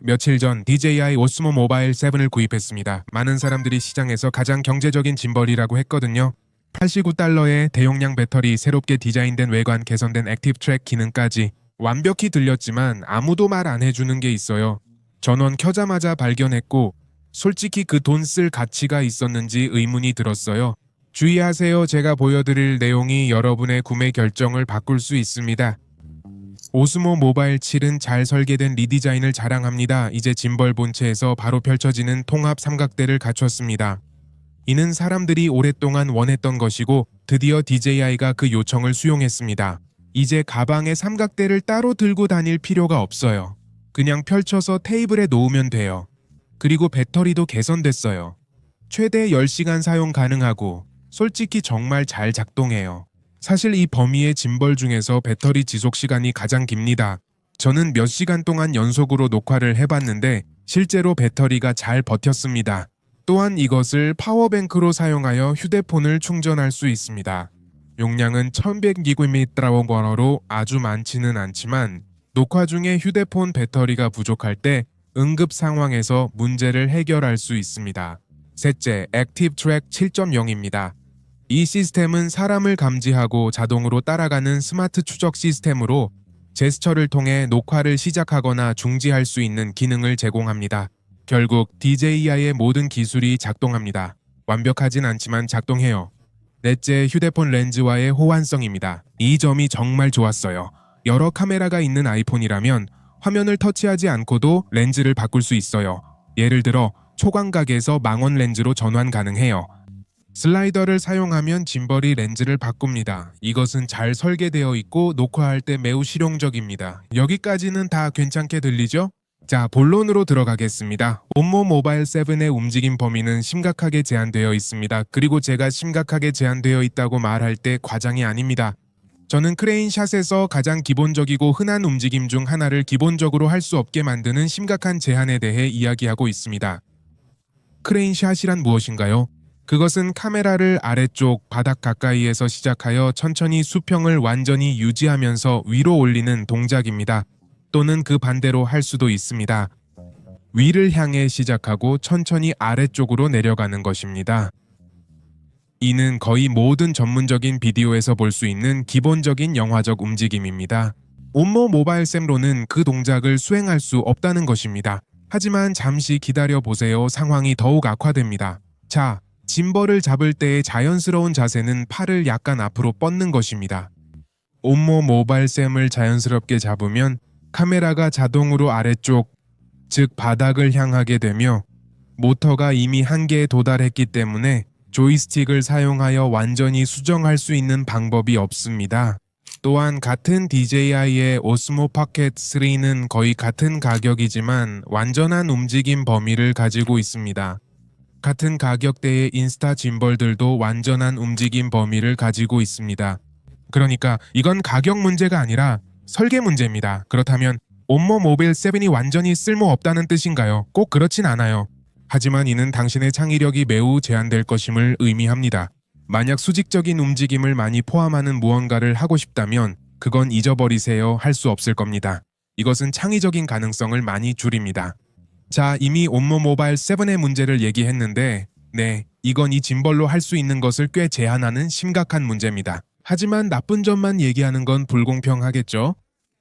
며칠 전 DJI 오스모 모바일 7을 구입했습니다. 많은 사람들이 시장에서 가장 경제적인 짐벌이라고 했거든요. 89달러에 대용량 배터리, 새롭게 디자인된 외관, 개선된 액티브 트랙 기능까지 완벽히 들렸지만 아무도 말 안 해주는 게 있어요. 전원 켜자마자 발견했고 솔직히 그 돈 쓸 가치가 있었는지 의문이 들었어요. 주의하세요. 제가 보여드릴 내용이 여러분의 구매 결정을 바꿀 수 있습니다. 오스모 모바일 7은 잘 설계된 리디자인을 자랑합니다. 이제 짐벌 본체에서 바로 펼쳐지는 통합 삼각대를 갖췄습니다. 이는 사람들이 오랫동안 원했던 것이고 드디어 DJI가 그 요청을 수용했습니다. 이제 가방에 삼각대를 따로 들고 다닐 필요가 없어요. 그냥 펼쳐서 테이블에 놓으면 돼요. 그리고 배터리도 개선됐어요. 최대 10시간 사용 가능하고 솔직히 정말 잘 작동해요. 사실 이 범위의 짐벌 중에서 배터리 지속 시간이 가장 깁니다. 저는 몇 시간 동안 연속으로 녹화를 해봤는데 실제로 배터리가 잘 버텼습니다. 또한 이것을 파워뱅크로 사용하여 휴대폰을 충전할 수 있습니다. 용량은 1100mAh로 아주 많지는 않지만 녹화 중에 휴대폰 배터리가 부족할 때 응급 상황에서 문제를 해결할 수 있습니다. 셋째, 액티브 트랙 7.0입니다. 이 시스템은 사람을 감지하고 자동으로 따라가는 스마트 추적 시스템으로 제스처를 통해 녹화를 시작하거나 중지할 수 있는 기능을 제공합니다. 결국 DJI의 모든 기술이 작동합니다. 완벽하진 않지만 작동해요. 넷째, 휴대폰 렌즈와의 호환성입니다. 이 점이 정말 좋았어요. 여러 카메라가 있는 아이폰이라면 화면을 터치하지 않고도 렌즈를 바꿀 수 있어요. 예를 들어 초광각에서 망원 렌즈로 전환 가능해요. 슬라이더를 사용하면 짐벌이 렌즈를 바꿉니다. 이것은 잘 설계되어 있고 녹화할 때 매우 실용적입니다. 여기까지는 다 괜찮게 들리죠? 자, 본론으로 들어가겠습니다. 오스모 모바일 7의 움직임 범위는 심각하게 제한되어 있습니다. 그리고 제가 심각하게 제한되어 있다고 말할 때 과장이 아닙니다. 저는 크레인 샷에서 가장 기본적이고 흔한 움직임 중 하나를 기본적으로 할 수 없게 만드는 심각한 제한에 대해 이야기하고 있습니다. 크레인 샷이란 무엇인가요? 그것은 카메라를 아래쪽 바닥 가까이에서 시작하여 천천히 수평을 완전히 유지하면서 위로 올리는 동작입니다. 또는 그 반대로 할 수도 있습니다. 위를 향해 시작하고 천천히 아래쪽으로 내려가는 것입니다. 이는 거의 모든 전문적인 비디오에서 볼 수 있는 기본적인 영화적 움직임입니다. 오스모 모바일 7로는 그 동작을 수행할 수 없다는 것입니다. 하지만 잠시 기다려 보세요. 상황이 더욱 악화됩니다. 자, 짐벌을 잡을 때의 자연스러운 자세는 팔을 약간 앞으로 뻗는 것입니다. 오스모 모바일 7을 자연스럽게 잡으면 카메라가 자동으로 아래쪽, 즉 바닥을 향하게 되며 모터가 이미 한계에 도달했기 때문에 조이스틱을 사용하여 완전히 수정할 수 있는 방법이 없습니다. 또한 같은 DJI의 오스모 포켓 3는 거의 같은 가격이지만 완전한 움직임 범위를 가지고 있습니다. 같은 가격대의 인스타 짐벌들도 완전한 움직임 범위를 가지고 있습니다. 그러니까 이건 가격 문제가 아니라 설계 문제입니다. 그렇다면 오스모 모바일 7이 완전히 쓸모없다는 뜻인가요? 꼭 그렇진 않아요. 하지만 이는 당신의 창의력이 매우 제한될 것임을 의미합니다. 만약 수직적인 움직임을 많이 포함하는 무언가를 하고 싶다면 그건 잊어버리세요. 할 수 없을 겁니다. 이것은 창의적인 가능성을 많이 줄입니다. 자, 이미 오스모 모바일 7의 문제를 얘기했는데 이건 이 짐벌로 할 수 있는 것을 꽤 제한하는 심각한 문제입니다. 하지만 나쁜 점만 얘기하는 건 불공평하겠죠?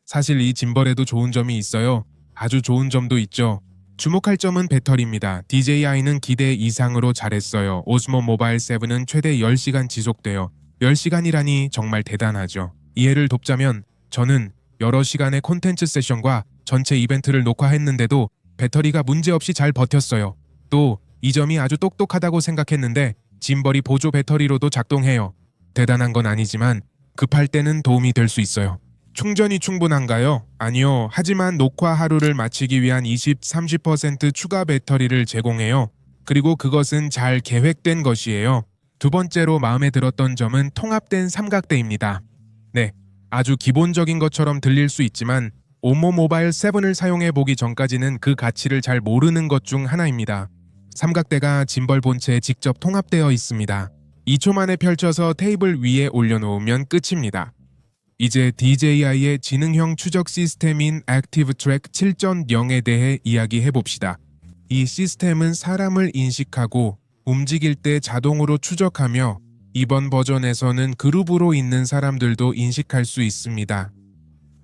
사실 이 짐벌에도 좋은 점이 있어요. 아주 좋은 점도 있죠. 주목할 점은 배터리입니다. DJI는 기대 이상으로 잘했어요. 오스모 모바일 7은 최대 10시간 지속돼요. 10시간이라니 정말 대단하죠. 이해를 돕자면 저는 여러 시간의 콘텐츠 세션과 전체 이벤트를 녹화했는데도 배터리가 문제없이 잘 버텼어요. 또 이 점이 아주 똑똑하다고 생각했는데 짐벌이 보조 배터리로도 작동해요. 대단한 건 아니지만 급할 때는 도움이 될 수 있어요. 충전이 충분한가요? 아니요. 하지만 녹화 하루를 마치기 위한 20-30% 추가 배터리를 제공해요. 그리고 그것은 잘 계획된 것이에요. 두 번째로 마음에 들었던 점은 통합된 삼각대입니다. 아주 기본적인 것처럼 들릴 수 있지만 오스모 모바일 7을 사용해 보기 전까지는 그 가치를 잘 모르는 것 중 하나입니다. 삼각대가 짐벌 본체에 직접 통합되어 있습니다. 2초 만에 펼쳐서 테이블 위에 올려놓으면 끝입니다. 이제 DJI의 지능형 추적 시스템인 액티브트랙 7.0에 대해 이야기해 봅시다. 이 시스템은 사람을 인식하고 움직일 때 자동으로 추적하며 이번 버전에서는 그룹으로 있는 사람들도 인식할 수 있습니다.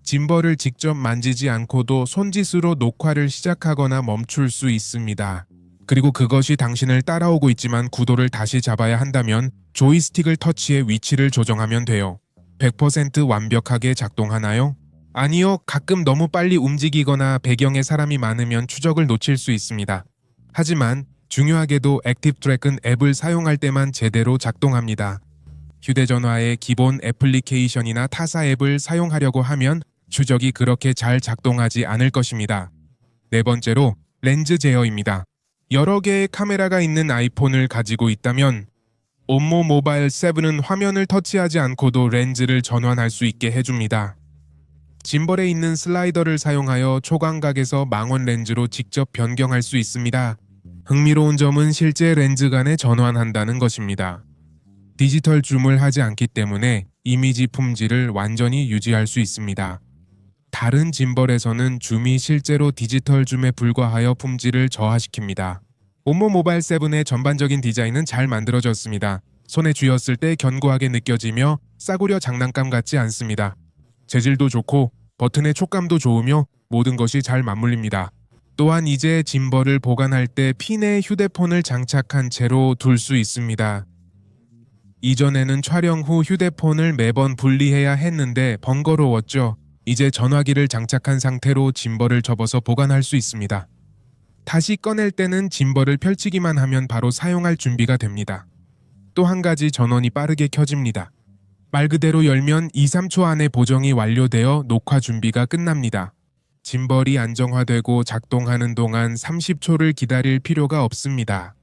짐벌을 직접 만지지 않고도 손짓으로 녹화를 시작하거나 멈출 수 있습니다. 그리고 그것이 당신을 따라오고 있지만 구도를 다시 잡아야 한다면 조이스틱을 터치해 위치를 조정하면 돼요. 100% 완벽하게 작동하나요? 아니요, 가끔 너무 빨리 움직이거나 배경에 사람이 많으면 추적을 놓칠 수 있습니다. 하지만 중요하게도 액티브트랙은 앱을 사용할 때만 제대로 작동합니다. 휴대전화의 기본 애플리케이션이나 타사 앱을 사용하려고 하면 추적이 그렇게 잘 작동하지 않을 것입니다. 네 번째로 렌즈 제어입니다. 여러 개의 카메라가 있는 아이폰을 가지고 있다면 온모 모바일 7은 화면을 터치하지 않고도 렌즈를 전환할 수 있게 해줍니다. 짐벌에 있는 슬라이더를 사용하여 초광각에서 망원 렌즈로 직접 변경할 수 있습니다. 흥미로운 점은 실제 렌즈 간에 전환한다는 것입니다. 디지털 줌을 하지 않기 때문에 이미지 품질을 완전히 유지할 수 있습니다. 다른 짐벌에서는 줌이 실제로 디지털 줌에 불과하여 품질을 저하시킵니다. 온모 모바일 7의 전반적인 디자인은 잘 만들어졌습니다. 손에 쥐었을 때 견고하게 느껴지며 싸구려 장난감 같지 않습니다. 재질도 좋고 버튼의 촉감도 좋으며 모든 것이 잘 맞물립니다. 또한 이제 짐벌을 보관할 때 핀에 휴대폰을 장착한 채로 둘 수 있습니다. 이전에는 촬영 후 휴대폰을 매번 분리해야 했는데 번거로웠죠. 이제 전화기를 장착한 상태로 짐벌을 접어서 보관할 수 있습니다. 다시 꺼낼 때는 짐벌을 펼치기만 하면 바로 사용할 준비가 됩니다. 또 한 가지 전원이 빠르게 켜집니다. 말 그대로 열면 2-3초 안에 보정이 완료되어 녹화 준비가 끝납니다. 짐벌이 안정화되고 작동하는 동안 30초를 기다릴 필요가 없습니다.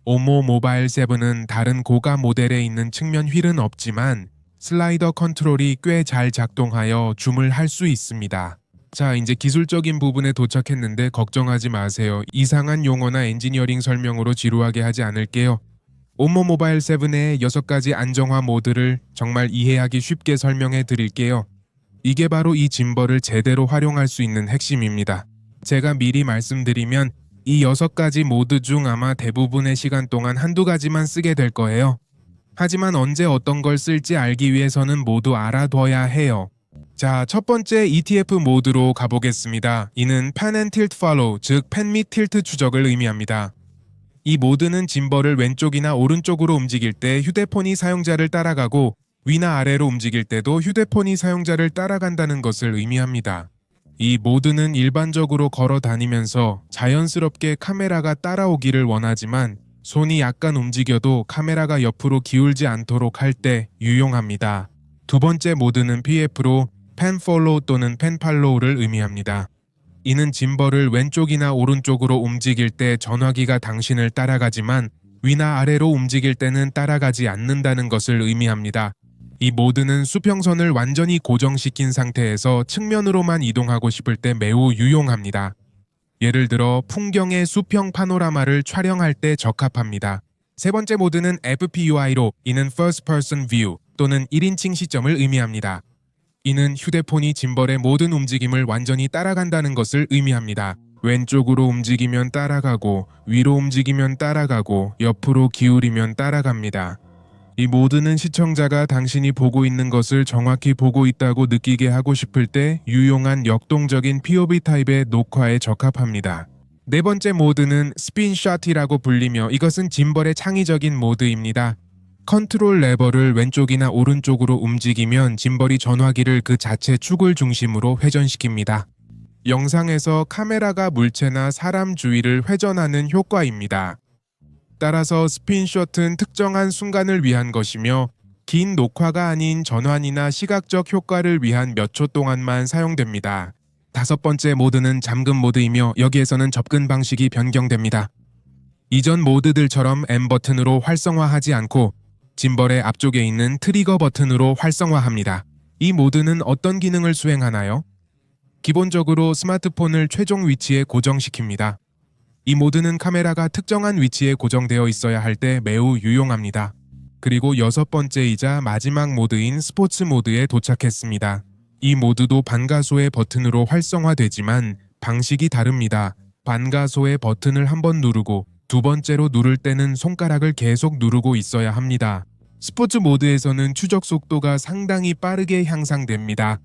온모 모바일 7은 다른 고가 모델에 있는 측면 휠은 없지만 슬라이더 컨트롤이 꽤 잘 작동하여 줌을 할 수 있습니다. 자, 이제 기술적인 부분에 도착했는데 걱정하지 마세요. 이상한 용어나 엔지니어링 설명으로 지루하게 하지 않을게요. 온모 모바일 7의 6가지 안정화 모드를 정말 이해하기 쉽게 설명해 드릴게요. 이게 바로 이 짐벌을 제대로 활용할 수 있는 핵심입니다. 제가 미리 말씀드리면 이 6가지 모드 중 아마 대부분의 시간 동안 한두 가지만 쓰게 될 거예요. 하지만 언제 어떤 걸 쓸지 알기 위해서는 모두 알아둬야 해요. 자, 첫 번째 ETF 모드로 가보겠습니다. 이는 Pan and Tilt Follow, 즉 펜 및 틸트 추적을 의미합니다. 이 모드는 짐벌을 왼쪽이나 오른쪽으로 움직일 때 휴대폰이 사용자를 따라가고 위나 아래로 움직일 때도 휴대폰이 사용자를 따라간다는 것을 의미합니다. 이 모드는 일반적으로 걸어 다니면서 자연스럽게 카메라가 따라오기를 원하지만 손이 약간 움직여도 카메라가 옆으로 기울지 않도록 할 때 유용합니다. 두 번째 모드는 PF로 펜 폴로우 또는 펜 팔로우를 의미합니다. 이는 짐벌을 왼쪽이나 오른쪽으로 움직일 때 전화기가 당신을 따라가지만 위나 아래로 움직일 때는 따라가지 않는다는 것을 의미합니다. 이 모드는 수평선을 완전히 고정시킨 상태에서 측면으로만 이동하고 싶을 때 매우 유용합니다. 예를 들어 풍경의 수평 파노라마를 촬영할 때 적합합니다. 세 번째 모드는 FPUI로, 이는 First Person View 또는 1인칭 시점을 의미합니다. 이는 휴대폰이 짐벌의 모든 움직임을 완전히 따라간다는 것을 의미합니다. 왼쪽으로 움직이면 따라가고, 위로 움직이면 따라가고, 옆으로 기울이면 따라갑니다. 이 모드는 시청자가 당신이 보고 있는 것을 정확히 보고 있다고 느끼게 하고 싶을 때 유용한 역동적인 POV 타입의 녹화에 적합합니다. 네 번째 모드는 스핀샷이라고 불리며 이것은 짐벌의 창의적인 모드입니다. 컨트롤 레버를 왼쪽이나 오른쪽으로 움직이면 짐벌이 전화기를 그 자체 축을 중심으로 회전시킵니다. 영상에서 카메라가 물체나 사람 주위를 회전하는 효과입니다. 따라서 스핀샷은 특정한 순간을 위한 것이며 긴 녹화가 아닌 전환이나 시각적 효과를 위한 몇 초 동안만 사용됩니다. 다섯 번째 모드는 잠금 모드이며 여기에서는 접근 방식이 변경됩니다. 이전 모드들처럼 M 버튼으로 활성화하지 않고 짐벌의 앞쪽에 있는 트리거 버튼으로 활성화합니다. 이 모드는 어떤 기능을 수행하나요? 기본적으로 스마트폰을 최종 위치에 고정시킵니다. 이 모드는 카메라가 특정한 위치에 고정되어 있어야 할 때 매우 유용합니다. 그리고 6번째이자 마지막 모드인 스포츠 모드에 도착했습니다. 이 모드도 반가소의 버튼으로 활성화되지만 방식이 다릅니다. 반가소의 버튼을 한번 누르고 두 번째로 누를 때는 손가락을 계속 누르고 있어야 합니다. 스포츠 모드에서는 추적 속도가 상당히 빠르게 향상됩니다.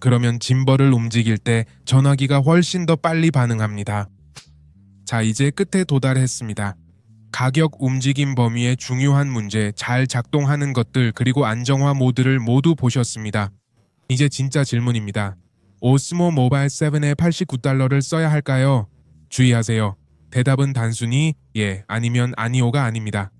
그러면 짐벌을 움직일 때 전화기가 훨씬 더 빨리 반응합니다. 자, 이제 끝에 도달했습니다. 가격 움직임 범위의 중요한 문제, 잘 작동하는 것들, 그리고 안정화 모드를 모두 보셨습니다. 이제 진짜 질문입니다. 오스모 모바일 7에 $89를 써야 할까요? 주의하세요. 대답은 단순히 예, 아니면 아니오가 아닙니다.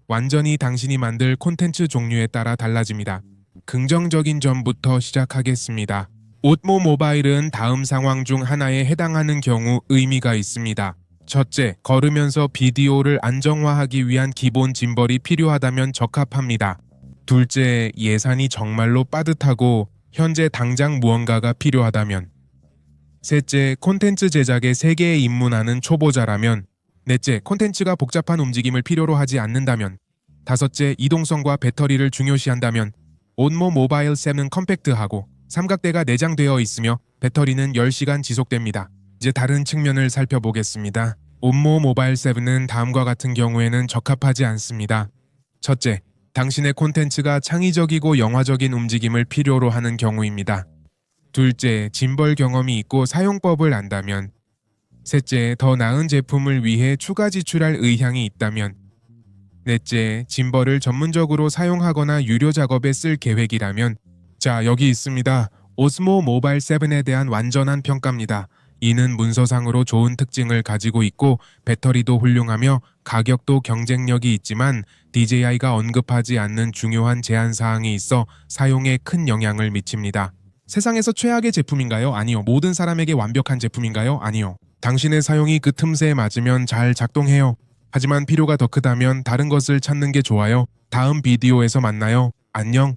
완전히 당신이 만들 콘텐츠 종류에 따라 달라집니다. 긍정적인 점부터 시작하겠습니다. 오스모 모바일은 다음 상황 중 하나에 해당하는 경우 의미가 있습니다. 첫째, 걸으면서 비디오를 안정화하기 위한 기본 짐벌이 필요하다면 적합합니다. 둘째, 예산이 정말로 빠듯하고 현재 당장 무언가가 필요하다면. 셋째, 콘텐츠 제작에 세계에 입문하는 초보자라면. 넷째, 콘텐츠가 복잡한 움직임을 필요로 하지 않는다면. 다섯째, 이동성과 배터리를 중요시한다면. 온모 모바일 7은 컴팩트하고 삼각대가 내장되어 있으며 배터리는 10시간 지속됩니다. 이제 다른 측면을 살펴보겠습니다. 온모 모바일 7은 다음과 같은 경우에는 적합하지 않습니다. 첫째, 당신의 콘텐츠가 창의적이고 영화적인 움직임을 필요로 하는 경우입니다. 둘째, 짐벌 경험이 있고 사용법을 안다면. 셋째, 더 나은 제품을 위해 추가 지출할 의향이 있다면. 넷째, 짐벌을 전문적으로 사용하거나 유료 작업에 쓸 계획이라면. 자, 여기 있습니다. 오스모 모바일 7에 대한 완전한 평가입니다. 이는 문서상으로 좋은 특징을 가지고 있고 배터리도 훌륭하며 가격도 경쟁력이 있지만 DJI가 언급하지 않는 중요한 제한사항이 있어 사용에 큰 영향을 미칩니다. 세상에서 최악의 제품인가요? 아니요. 모든 사람에게 완벽한 제품인가요? 아니요. 당신의 사용이 그 틈새에 맞으면 잘 작동해요. 하지만 필요가 더 크다면 다른 것을 찾는 게 좋아요. 다음 비디오에서 만나요. 안녕.